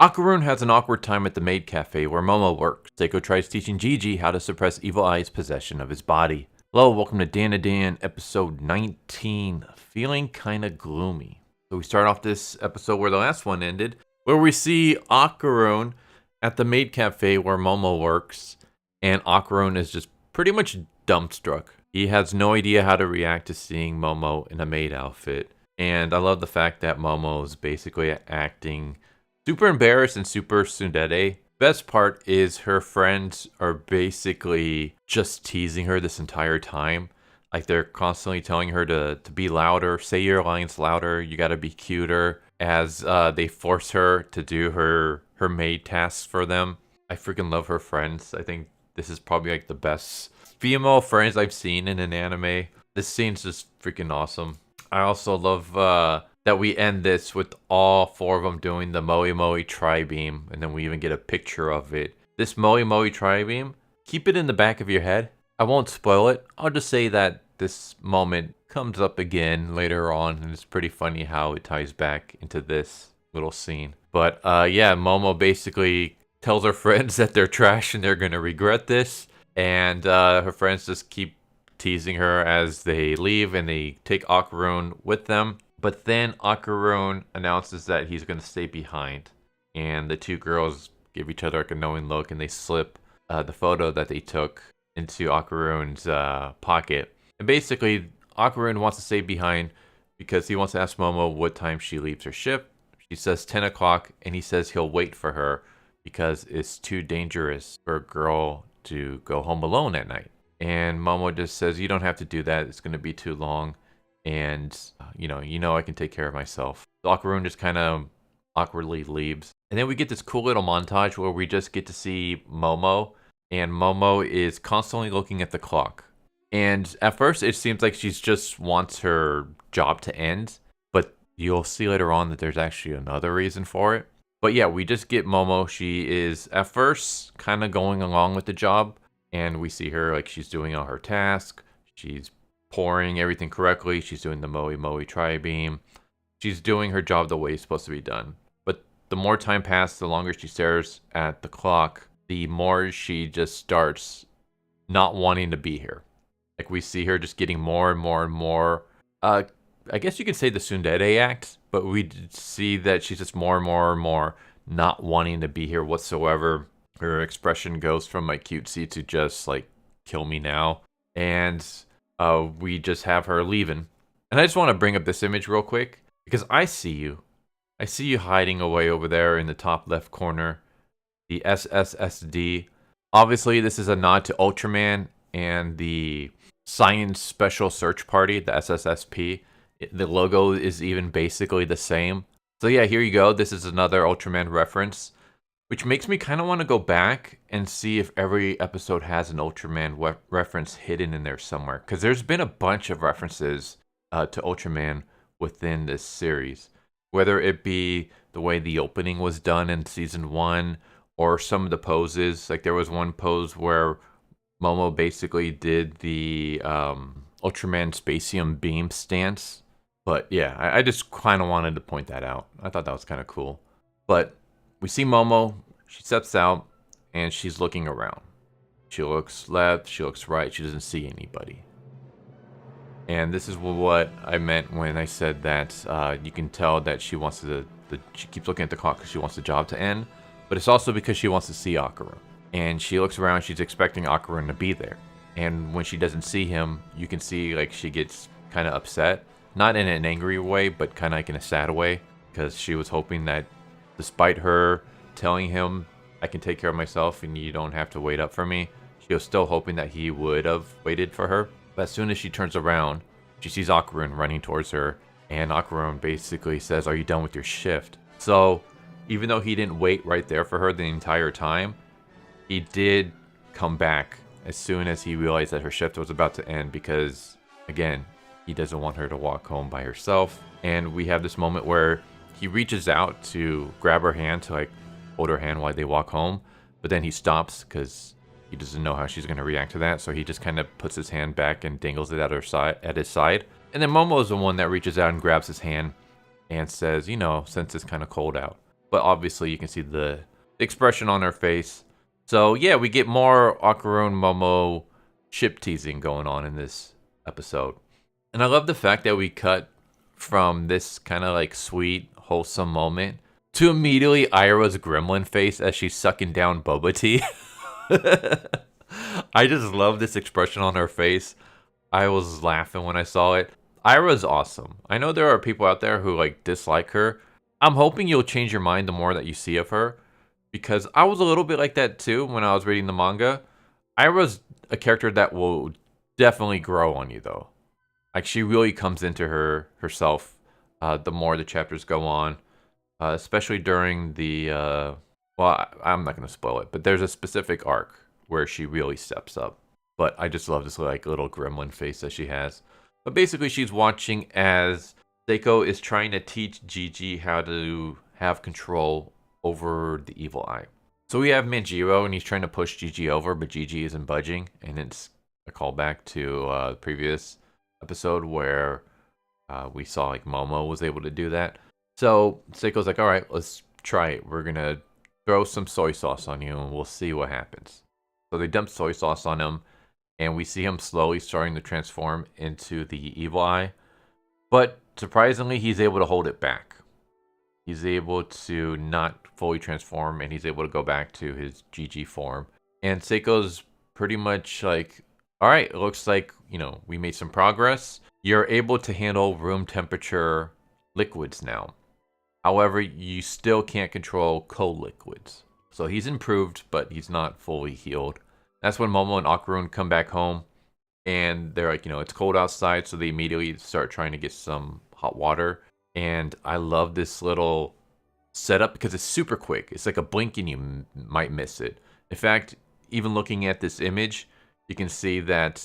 Okarun has an awkward time at the maid café where Momo works. Seiko tries teaching Jiji how to suppress Evil Eye's possession of his body. Hello, welcome to Dandadan, episode 19, feeling kinda gloomy. So we start off this episode where the last one ended, where we see Okarun at the maid cafe where Momo works, and Okarun is just pretty much dumbstruck. He has no idea how to react to seeing Momo in a maid outfit, and I love the fact that Momo is basically acting super embarrassed and super tsundere. Best part is her friends are basically just teasing her this entire time. Like they're constantly telling her to be louder, say your lines louder, you gotta be cuter, as they force her to do her maid tasks for them. I freaking love her friends. I think this is probably like the best female friends I've seen in an anime. This scene's just freaking awesome. I also love that we end this with all four of them doing the Momo tri-beam, and then we even get a picture of it. This Momo tri-beam, keep it in the back of your head. I won't spoil it. I'll just say that this moment comes up again later on, and it's pretty funny how it ties back into this little scene. But yeah, Momo basically tells her friends that they're trash and they're gonna regret this, and her friends just keep teasing her as they leave, and they take Okarun with them. But then Okarun announces that he's going to stay behind, and the two girls give each other like a knowing look, and they slip the photo that they took into Okarun's pocket. And basically, Okarun wants to stay behind because he wants to ask Momo what time she leaves her shift. She says 10 o'clock, and he says he'll wait for her because it's too dangerous for a girl to go home alone at night. And Momo just says, you don't have to do that, it's going to be too long. And, you know I can take care of myself. Okarun just kind of awkwardly leaves. And then we get this cool little montage where we just get to see Momo. And Momo is constantly looking at the clock. And at first it seems like she just wants her job to end. But you'll see later on that there's actually another reason for it. But yeah, we just get Momo. She is at first kind of going along with the job. And we see her like she's doing all her tasks. She's pouring everything correctly. She's doing the Momo tri-beam. She's doing her job the way it's supposed to be done. But the more time passes, the longer she stares at the clock, the more she just starts not wanting to be here. Like we see her just getting more and more and more. I guess you could say the tsundere act, but we see that she's just more and more and more not wanting to be here whatsoever. Her expression goes from like cutesy to just like kill me now. And we just have her leaving. And I just want to bring up this image real quick because I see you. I see you hiding away over there in the top left corner. The SSSD. Obviously, this is a nod to Ultraman and the Science Special Search Party, the SSSP. The logo is even basically the same. So yeah, here you go. This is another Ultraman reference, which makes me kind of want to go back and see if every episode has an Ultraman reference hidden in there somewhere. Because there's been a bunch of references to Ultraman within this series. Whether it be the way the opening was done in Season 1, or some of the poses. Like there was one pose where Momo basically did the Ultraman Spacium Beam stance. But yeah, I just kind of wanted to point that out. I thought that was kind of cool. But we see Momo, she steps out, and she's looking around. She looks left, she looks right, she doesn't see anybody. And this is what I meant when I said that you can tell that she wants she keeps looking at the clock because she wants the job to end, but it's also because she wants to see Okarun. And she looks around, she's expecting Okarun to be there. And when she doesn't see him, you can see like she gets kind of upset. Not in an angry way, but kind of like in a sad way, because she was hoping that despite her telling him, I can take care of myself and you don't have to wait up for me, she was still hoping that he would have waited for her. But as soon as she turns around, she sees Okarun running towards her, and Okarun basically says, are you done with your shift? So even though he didn't wait right there for her the entire time, he did come back as soon as he realized that her shift was about to end, because again, he doesn't want her to walk home by herself. And we have this moment where he reaches out to grab her hand, to like hold her hand while they walk home, but then he stops because he doesn't know how she's going to react to that. So he just kind of puts his hand back and dangles it at his side. And then Momo is the one that reaches out and grabs his hand and says, you know, since it's kind of cold out. but obviously you can see the expression on her face. So yeah, we get more Okarun Momo ship teasing going on in this episode. And I love the fact that we cut from this kind of like sweet, wholesome moment to immediately Ira's gremlin face as she's sucking down boba tea. I just love this expression on her face. I was laughing when I saw it. Ira's awesome. I know there are people out there who like dislike her. I'm hoping you'll change your mind the more that you see of her, because I was a little bit like that too when I was reading the manga. Ira's a character that will definitely grow on you though. Like she really comes into herself the more the chapters go on, especially during the well, I'm not going to spoil it, but there's a specific arc where she really steps up. But I just love this like little gremlin face that she has. But basically, she's watching as Seiko is trying to teach Jiji how to have control over the evil eye. So we have Manjiro, and he's trying to push Jiji over, but Jiji isn't budging, and it's a callback to the previous episode where we saw like Momo was able to do that. So Seiko's like, all right, let's try it. We're gonna throw some soy sauce on you, and we'll see what happens. So they dump soy sauce on him, and we see him slowly starting to transform into the evil eye. But surprisingly, he's able to hold it back. He's able to not fully transform, and he's able to go back to his Jiji form. And Seiko's pretty much like, all right, it looks like, you know, we made some progress. You're able to handle room temperature liquids now. However, you still can't control cold liquids. So he's improved, but he's not fully healed. That's when Momo and Okarun come back home, and they're like, you know, it's cold outside, so they immediately start trying to get some hot water. And I love this little setup because it's super quick. It's like a blink and you might miss it. In fact, even looking at this image, you can see that,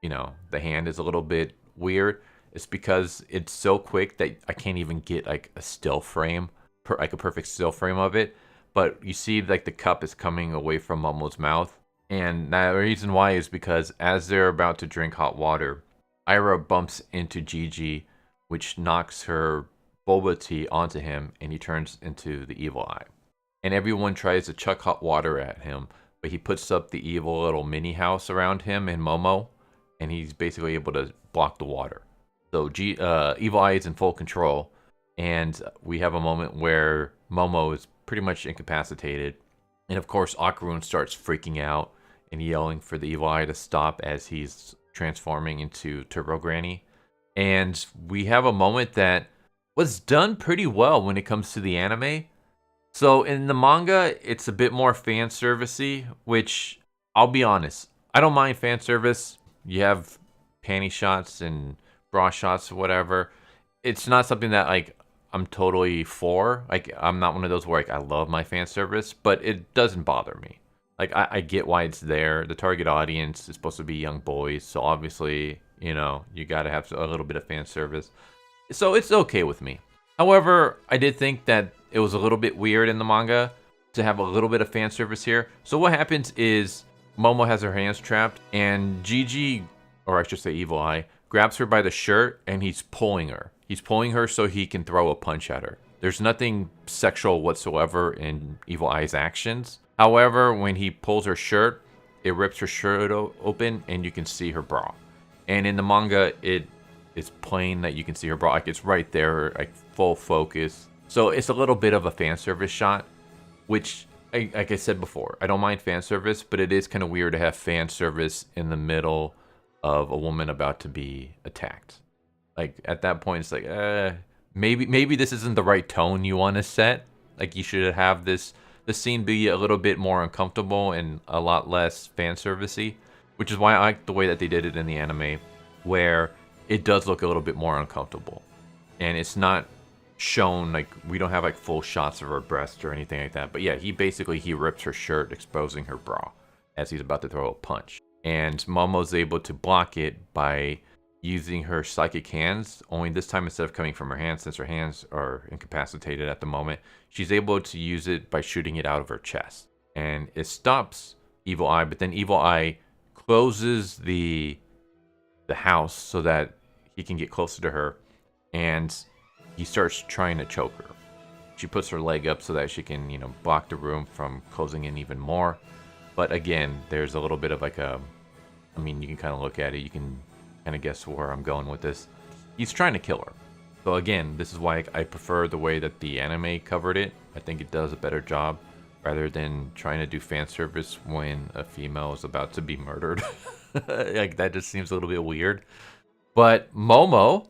you know, the hand is a little bit weird. It's because it's so quick that I can't even get like a still frame, like a perfect still frame of it. But you see like the cup is coming away from Momo's mouth. And the reason why is because as they're about to drink hot water, Ira bumps into Jiji, which knocks her boba tea onto him, and he turns into the evil eye. And everyone tries to chuck hot water at him, but he puts up the evil little mini house around him and Momo, and he's basically able to block the water. So evil eye is in full control, and we have a moment where Momo is pretty much incapacitated. And of course, Okarun starts freaking out and yelling for the evil eye to stop as he's transforming into Turbo Granny. And we have a moment that was done pretty well when it comes to the anime. So in the manga, it's a bit more fan servicey, which I'll be honest, I don't mind fan service. You have panty shots and bra shots or whatever. It's not something that like I'm totally for. Like I'm not one of those where like I love my fan service, but it doesn't bother me. Like I get why it's there. The target audience is supposed to be young boys, so obviously, you know, you got to have a little bit of fan service. So it's okay with me. However, I did think that it was a little bit weird in the manga to have a little bit of fan service here. So what happens is Momo has her hands trapped, and Jiji, or I should say Evil Eye, grabs her by the shirt, and he's pulling her. He's pulling her so he can throw a punch at her. There's nothing sexual whatsoever in Evil Eye's actions. However, when he pulls her shirt, it rips her shirt open, and you can see her bra. And in the manga, it's plain that you can see her bra. Like it's right there, like full focus. So it's a little bit of a fan service shot, which, like I said before, I don't mind fan service, but it is kind of weird to have fan service in the middle of a woman about to be attacked. Like at that point, it's like, maybe this isn't the right tone you want to set. Like you should have the scene be a little bit more uncomfortable and a lot less fan servicey, which is why I like the way that they did it in the anime, where it does look a little bit more uncomfortable, and it's not shown like we don't have like full shots of her breast or anything like that. But yeah, he rips her shirt, exposing her bra as he's about to throw a punch, and Momo's able to block it by using her psychic hands, only this time instead of coming from her hands, since her hands are incapacitated at the moment, she's able to use it by shooting it out of her chest. And it stops Evil Eye, but then Evil Eye closes the house so that he can get closer to her, and he starts trying to choke her. She puts her leg up so that she can, block the room from closing in even more. But again, there's a little bit of like you can kind of look at it. You can kind of guess where I'm going with this. He's trying to kill her. So again, this is why I prefer the way that the anime covered it. I think it does a better job rather than trying to do fan service when a female is about to be murdered. Like, that just seems a little bit weird. But Momo,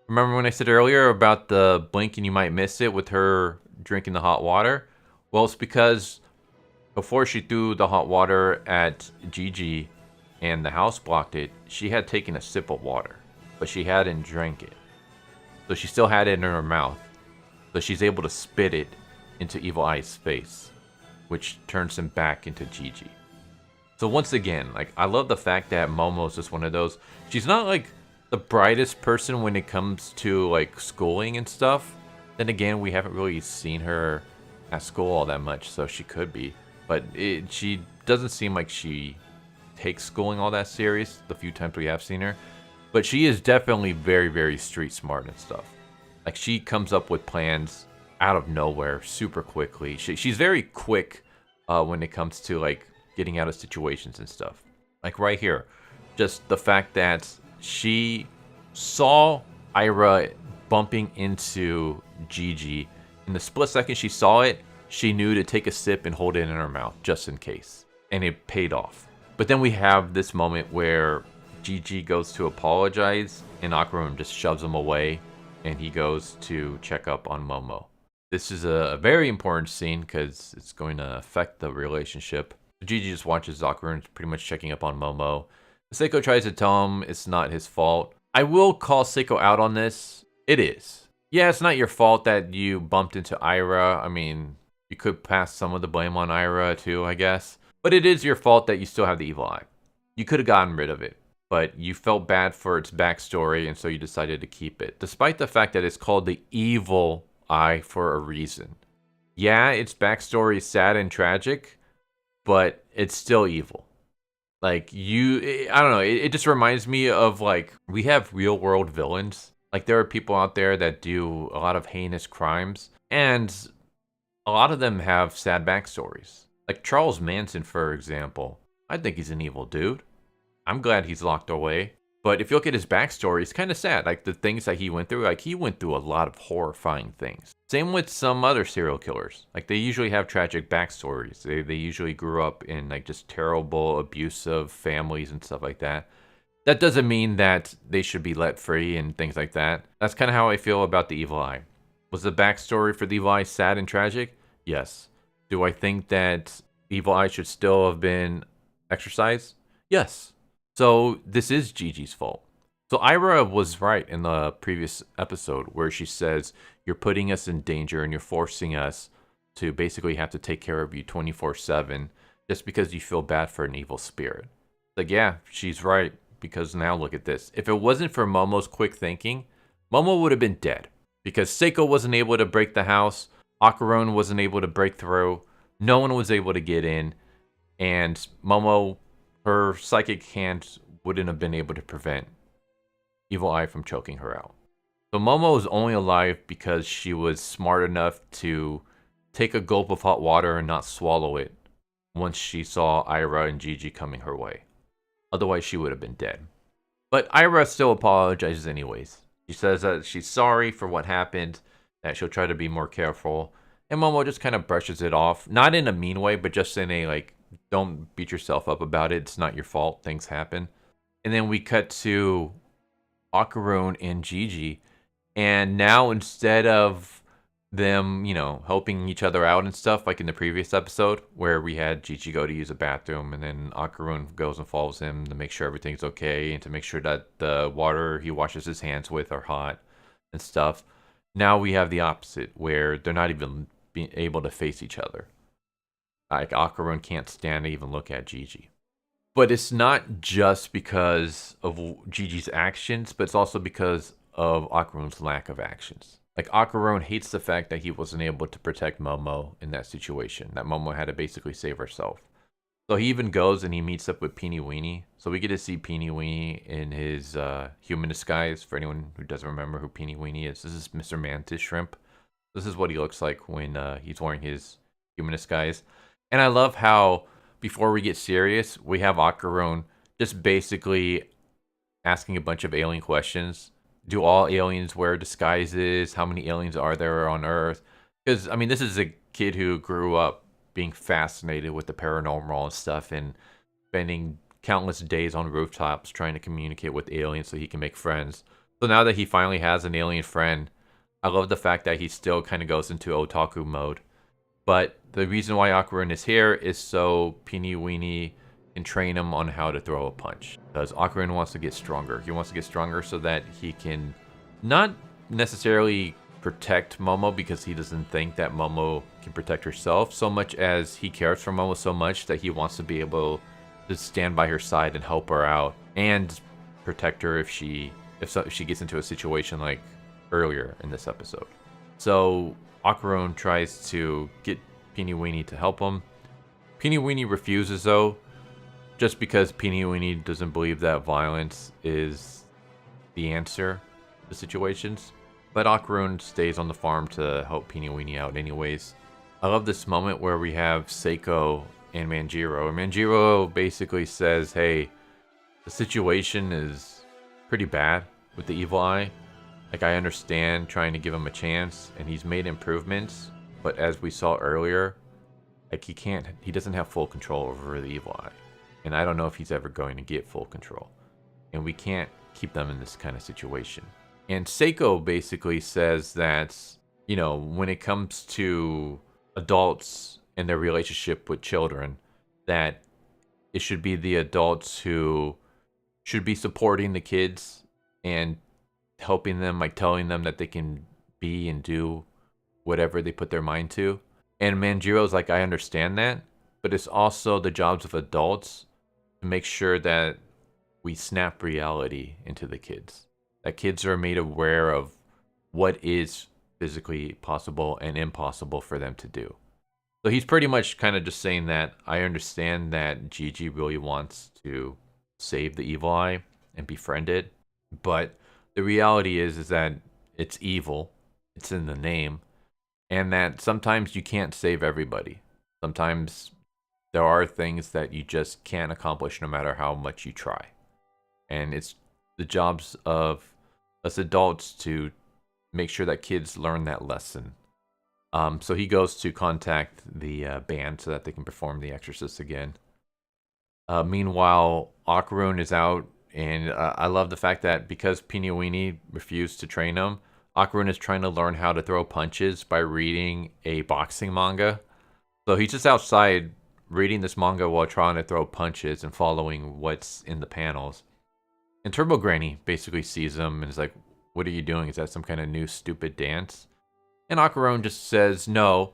remember when I said earlier about the blink and you might miss it with her drinking the hot water? Well, it's because before she threw the hot water at Jiji and the house blocked it, she had taken a sip of water, but she hadn't drank it. So she still had it in her mouth. So she's able to spit it into Evil Eye's face, which turns him back into Jiji. So once again, like, I love the fact that Momo's just one of those. She's not like the brightest person when it comes to like schooling and stuff. Then again, we haven't really seen her at school all that much, so she could be. But she doesn't seem like she takes schooling all that serious the few times we have seen her. But she is definitely very, very street smart and stuff. Like, she comes up with plans out of nowhere super quickly. She's very quick when it comes to like getting out of situations and stuff. Like right here, just the fact that she saw Ira bumping into Jiji. In the split second she saw it, she knew to take a sip and hold it in her mouth just in case. And it paid off. But then we have this moment where Jiji goes to apologize and Okarun just shoves him away and he goes to check up on Momo. This is a very important scene because it's going to affect the relationship. Jiji just watches Okarun pretty much checking up on Momo. Seiko tries to tell him it's not his fault. I will call Seiko out on this. It is. Yeah, it's not your fault that you bumped into Ira. I mean, you could pass some of the blame on Ira too, I guess. But it is your fault that you still have the evil eye. You could have gotten rid of it, but you felt bad for its backstory, and so you decided to keep it, despite the fact that it's called the evil eye for a reason. Yeah, its backstory is sad and tragic, but it's still evil. Like, I don't know, it just reminds me of, like, we have real world villains. Like, there are people out there that do a lot of heinous crimes, and a lot of them have sad backstories. Like Charles Manson, for example. I think he's an evil dude. I'm glad he's locked away. But if you look at his backstory, it's kind of sad. Like, the things that he went through, like, he went through a lot of horrifying things. Same with some other serial killers. Like, they usually have tragic backstories. They usually grew up in, like, just terrible, abusive families and stuff like that. That doesn't mean that they should be let free and things like that. That's kind of how I feel about the Evil Eye. Was the backstory for the Evil Eye sad and tragic? Yes. Do I think that Evil Eye should still have been exorcised? Yes. So this is Gigi's fault. So Ira was right in the previous episode where she says, you're putting us in danger and you're forcing us to basically have to take care of you 24/7 just because you feel bad for an evil spirit. Like, yeah, she's right, because now look at this. If it wasn't for Momo's quick thinking, Momo would have been dead because Seiko wasn't able to break the house. Okarun wasn't able to break through. No one was able to get in. And Momo, her psychic hand wouldn't have been able to prevent Evil Eye from choking her out. So Momo is only alive because she was smart enough to take a gulp of hot water and not swallow it once she saw Ira and Jiji coming her way. Otherwise, she would have been dead. But Ira still apologizes anyways. She says that she's sorry for what happened, that she'll try to be more careful. And Momo just kind of brushes it off. Not in a mean way, but just in a, like, don't beat yourself up about it. It's not your fault. Things happen. And then we cut to Okarun and Jiji. And now instead of them, helping each other out and stuff, like in the previous episode, where we had Jiji go to use a bathroom, and then Okarun goes and follows him to make sure everything's okay, and to make sure that the water he washes his hands with are hot and stuff. Now we have the opposite, where they're not even being able to face each other. Like, Okarun can't stand to even look at Jiji. But it's not just because of Gigi's actions, but it's also because of Okarun's lack of actions. Like, Okarun hates the fact that he wasn't able to protect Momo in that situation, that Momo had to basically save herself. So he even goes and he meets up with Peeny Weeny. So we get to see Peeny Weeny in his human disguise. For anyone who doesn't remember who Peeny Weeny is, this is Mr. Mantis Shrimp. This is what he looks like when he's wearing his human disguise. And I love how, before we get serious, we have Okarun just basically asking a bunch of alien questions. Do all aliens wear disguises? How many aliens are there on Earth? Because, I mean, this is a kid who grew up being fascinated with the paranormal and stuff and spending countless days on rooftops trying to communicate with aliens so he can make friends. So now that he finally has an alien friend, I love the fact that he still kind of goes into otaku mode. But the reason why Okarun is here is so Peeny Weenie can train him on how to throw a punch. Because Okarun wants to get stronger. He wants to get stronger so that he can not necessarily protect Momo, because he doesn't think that Momo can protect herself, so much as he cares for Momo so much that he wants to be able to stand by her side and help her out and protect her if she gets into a situation like earlier in this episode. So Okarun tries to get Peeny Weenie to help him. Peeny Weenie refuses though, just because Peeny Weenie doesn't believe that violence is the answer to situations. But Okarun stays on the farm to help Peeny Weenie out anyways. I love this moment where we have Seiko and Manjiro. And Manjiro basically says, hey, the situation is pretty bad with the evil eye. Like, I understand trying to give him a chance, and he's made improvements, but as we saw earlier, like, he doesn't have full control over the evil eye. And I don't know if he's ever going to get full control. And we can't keep them in this kind of situation. And Seiko basically says that, you know, when it comes to adults and their relationship with children, that it should be the adults who should be supporting the kids and helping them, like telling them that they can be and do whatever they put their mind to. And Manjiro's like, I understand that, but it's also the jobs of adults to make sure that we snap reality into the kids. That kids are made aware of what is physically possible and impossible for them to do. So he's pretty much kind of just saying that I understand that Jiji really wants to save the evil eye and befriend it, but the reality is that it's evil. It's in the name. And that sometimes you can't save everybody. Sometimes there are things that you just can't accomplish no matter how much you try. And it's the jobs of us adults to make sure that kids learn that lesson. So he goes to contact the band so that they can perform The Exorcist again. Meanwhile, Okarun is out, and I love the fact that because Peeny Weenie refused to train him, Okarun is trying to learn how to throw punches by reading a boxing manga. So he's just outside reading this manga while trying to throw punches and following what's in the panels. And Turbo Granny basically sees him and is like, what are you doing? Is that some kind of new stupid dance? And Okarun just says, no,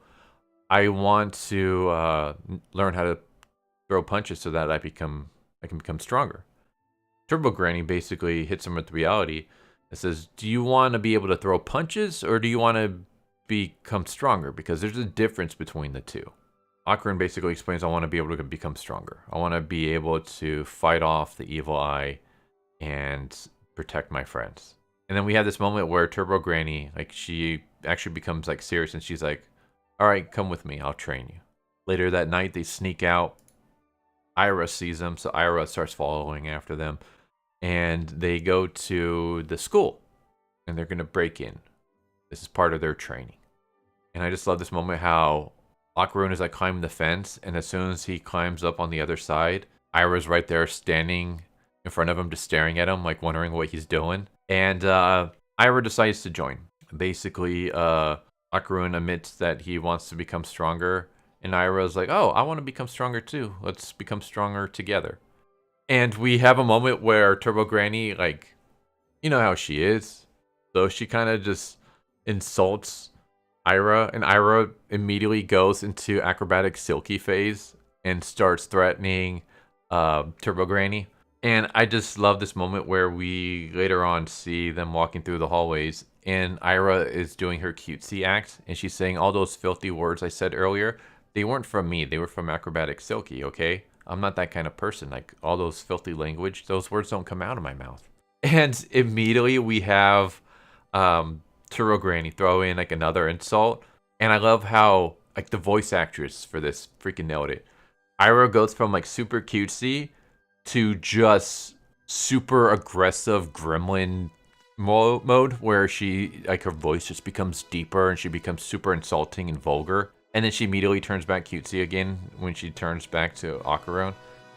I want to learn how to throw punches so that I can become stronger. Turbo Granny basically hits him with reality and says, do you want to be able to throw punches or do you want to become stronger? Because there's a difference between the two. Okarun basically explains, I want to be able to become stronger. I want to be able to fight off the evil eye and protect my friends. And then we have this moment where Turbo Granny, like, she actually becomes like serious and she's like, all right, come with me, I'll train you. Later that night, they sneak out. Ira sees them, so Ira starts following after them. And they go to the school and they're going to break in. This is part of their training. And I just love this moment how Okarun is like climbing the fence, and as soon as he climbs up on the other side, Ira's right there standing in front of him, just staring at him, like wondering what he's doing. And Ira decides to join. Basically, Okarun admits that he wants to become stronger, and Ira's like, oh, I want to become stronger too. Let's become stronger together. And we have a moment where Turbo Granny, like, you know how she is. So she kind of just insults Ira, and Ira immediately goes into acrobatic silky phase and starts threatening Turbo Granny. And I just love this moment where we later on see them walking through the hallways, and Ira is doing her cutesy act, and she's saying all those filthy words I said earlier. They weren't from me. They were from acrobatic silky, okay? I'm not that kind of person. Like, all those filthy language, those words don't come out of my mouth. And immediately we have Turo Granny, throw in like another insult. And I love how like the voice actress for this freaking nailed it. Iroh goes from like super cutesy to just super aggressive gremlin mode where she like her voice just becomes deeper and she becomes super insulting and vulgar. And then she immediately turns back cutesy again when she turns back to Okarun.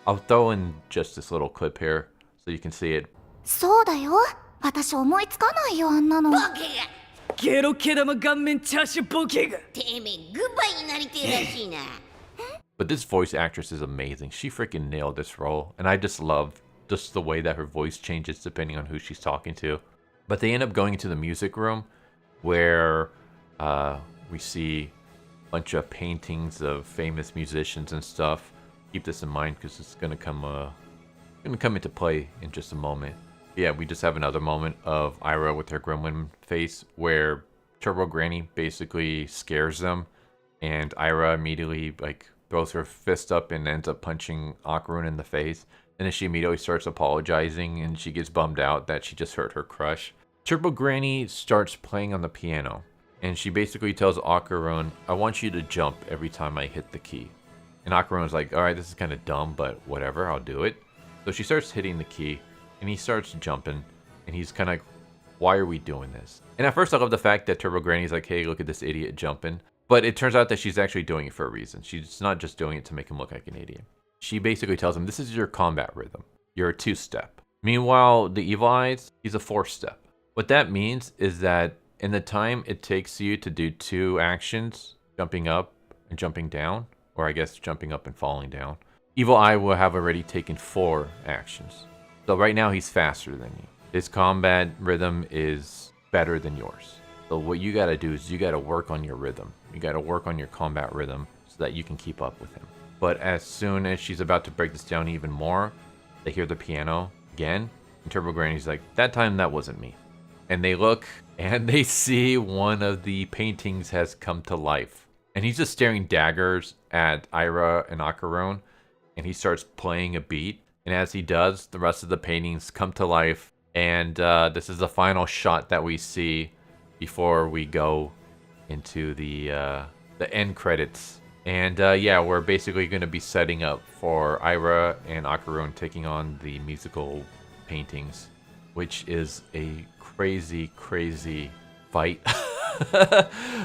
I'll throw in just this little clip here so you can see it. そうだよ。私思いつかないよあんなの。ボケがゲロケ玉顔面チャーシュボケがてめえグッバイになりてえらしいな But this voice actress is amazing. She freaking nailed this role. And I just love just the way that her voice changes depending on who she's talking to. But they end up going into the music room where we see a bunch of paintings of famous musicians and stuff. Keep this in mind because it's gonna come into play in just a moment. Yeah, we just have another moment of Iroh with her gremlin face where Turbo Granny basically scares them, and Iroh immediately like throws her fist up and ends up punching Okarun in the face. And then she immediately starts apologizing and she gets bummed out that she just hurt her crush. Turbo Granny starts playing on the piano and she basically tells Okarun, I want you to jump every time I hit the key. And Okarun's like, alright, this is kind of dumb, but whatever, I'll do it. So she starts hitting the key and he starts jumping and he's kind of like, why are we doing this? And at first I love the fact that Turbo Granny's like, hey, look at this idiot jumping. But it turns out that she's actually doing it for a reason. She's not just doing it to make him look like an idiot. She basically tells him, this is your combat rhythm. You're a 2-step. Meanwhile, the Evil Eyes, he's a 4-step. What that means is that in the time it takes you to do 2 actions, jumping up and jumping down, or I guess jumping up and falling down, Evil Eye will have already taken 4 actions. So right now he's faster than you. His combat rhythm is better than yours. So what you gotta do is you gotta work on your rhythm. You gotta work on your combat rhythm so that you can keep up with him. But as soon as she's about to break this down even more, they hear the piano again, and Turbo Granny's like, that time that wasn't me. And they look and they see one of the paintings has come to life. And he's just staring daggers at Iroh and Okarun, and he starts playing a beat. And as he does, the rest of the paintings come to life. And this is the final shot that we see before we go into the end credits. And yeah, we're basically going to be setting up for Iroh and Okarun taking on the musical paintings, which is a crazy, crazy fight.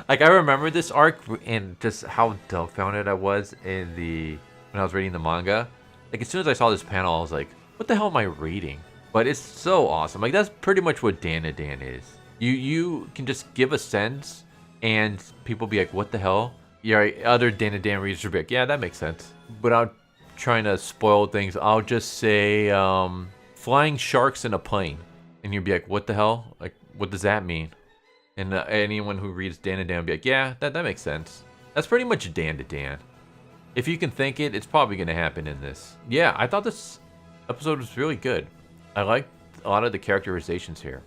Like, I remember this arc and just how dumbfounded I was when I was reading the manga. Like, as soon as I saw this panel, I was like, what the hell am I reading? But it's so awesome. Like, that's pretty much what Dandadan is. You can just give a sense and people be like, what the hell? Yeah, other Dandadan readers will be like, yeah, that makes sense. Without trying to spoil things, I'll just say flying sharks in a plane. And you'd be like, what the hell? Like, what does that mean? And anyone who reads Dandadan will be like, yeah, that makes sense. That's pretty much Dandadan. If you can think it, it's probably going to happen in this. Yeah, I thought this episode was really good. I liked a lot of the characterizations here.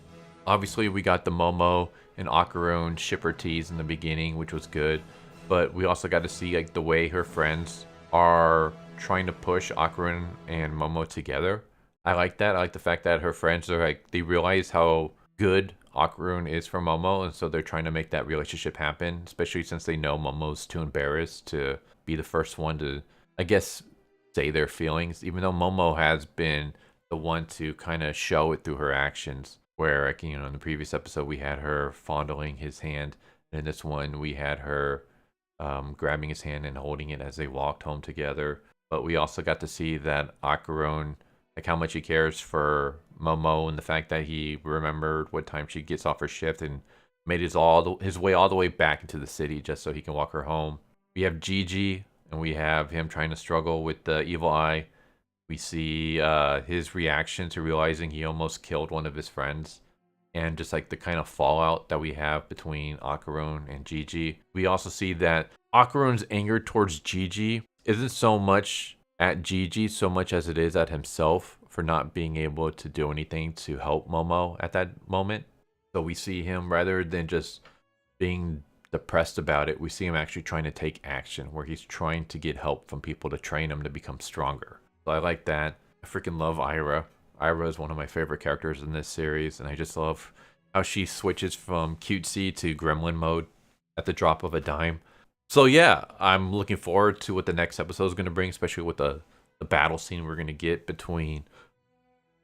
Obviously, we got the Momo and Okarun shipper tease in the beginning, which was good. But we also got to see like the way her friends are trying to push Okarun and Momo together. I like that. I like the fact that her friends are like, they realize how good Okarun is for Momo, and so they're trying to make that relationship happen, especially since they know Momo's too embarrassed to be the first one to, I guess, say their feelings, even though Momo has been the one to kind of show it through her actions, where, like, you know, in the previous episode we had her fondling his hand, and in this one we had her grabbing his hand and holding it as they walked home together. But we also got to see that Okarun, like, how much he cares for Momo, and the fact that he remembered what time she gets off her shift and made his way all the way back into the city just so he can walk her home. We have Jiji, and we have him trying to struggle with the Evil Eye. We see his reaction to realizing he almost killed one of his friends, and just like the kind of fallout that we have between Okarun and Jiji. We also see that Okarun's anger towards Jiji isn't so much at Jiji so much as it is at himself for not being able to do anything to help Momo at that moment. So we see him, rather than just being depressed about it, we see him actually trying to take action, where he's trying to get help from people to train him to become stronger. So I like that. I freaking love Iroh. Iroh is one of my favorite characters in this series, and I just love how she switches from cutesy to gremlin mode at the drop of a dime. So yeah, I'm looking forward to what the next episode is going to bring, especially with the battle scene we're going to get between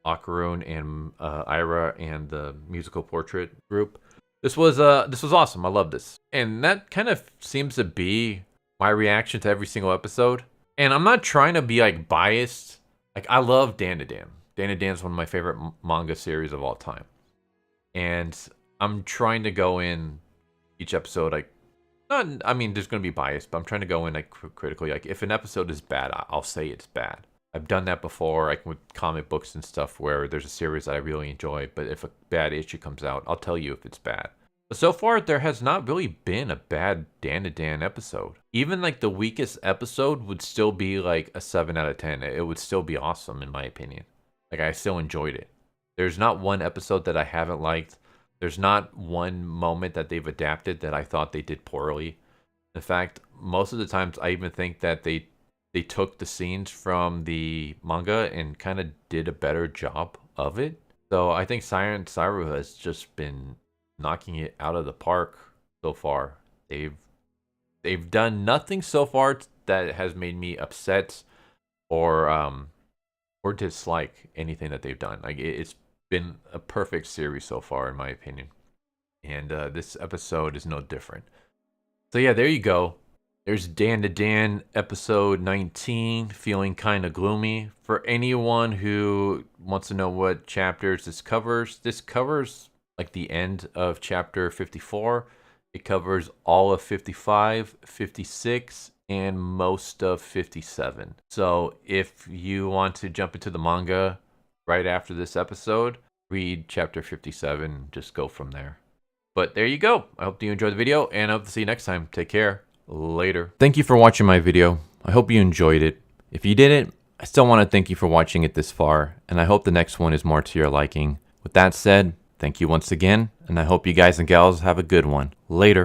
Okarun and Ira and the musical portrait group. This was awesome. I love this. And that kind of seems to be my reaction to every single episode. And I'm not trying to be like biased. Like, I love Dandadan. Dandadan is one of my favorite manga series of all time. And I'm trying to go in each episode like, I mean, there's going to be bias, but I'm trying to go in like critically. Like, if an episode is bad, I'll say it's bad. I've done that before, like with comic books and stuff, where there's a series that I really enjoy, but if a bad issue comes out, I'll tell you if it's bad. But so far, there has not really been a bad Dandadan episode. Even like the weakest episode would still be like a 7 out of 10. It would still be awesome, in my opinion. Like, I still enjoyed it. There's not one episode that I haven't liked. There's not one moment that they've adapted that I thought they did poorly. In fact, most of the times I even think that they took the scenes from the manga and kind of did a better job of it. So I think Siren Saru has just been knocking it out of the park so far. They've done nothing so far that has made me upset or dislike anything that they've done. Like, it's been a perfect series so far, in my opinion. And this episode is no different. So yeah, there you go. There's Dandadan episode 19, feeling kind of gloomy. For anyone who wants to know what chapters this covers like the end of chapter 54. It covers all of 55, 56, and most of 57. So if you want to jump into the manga right after this episode, read chapter 57, just go from there. But there you go. I hope you enjoyed the video, and I hope to see you next time. Take care. Later. Thank you for watching my video. I hope you enjoyed it. If you didn't, I still want to thank you for watching it this far, and I hope the next one is more to your liking. With that said, thank you once again, and I hope you guys and gals have a good one. Later.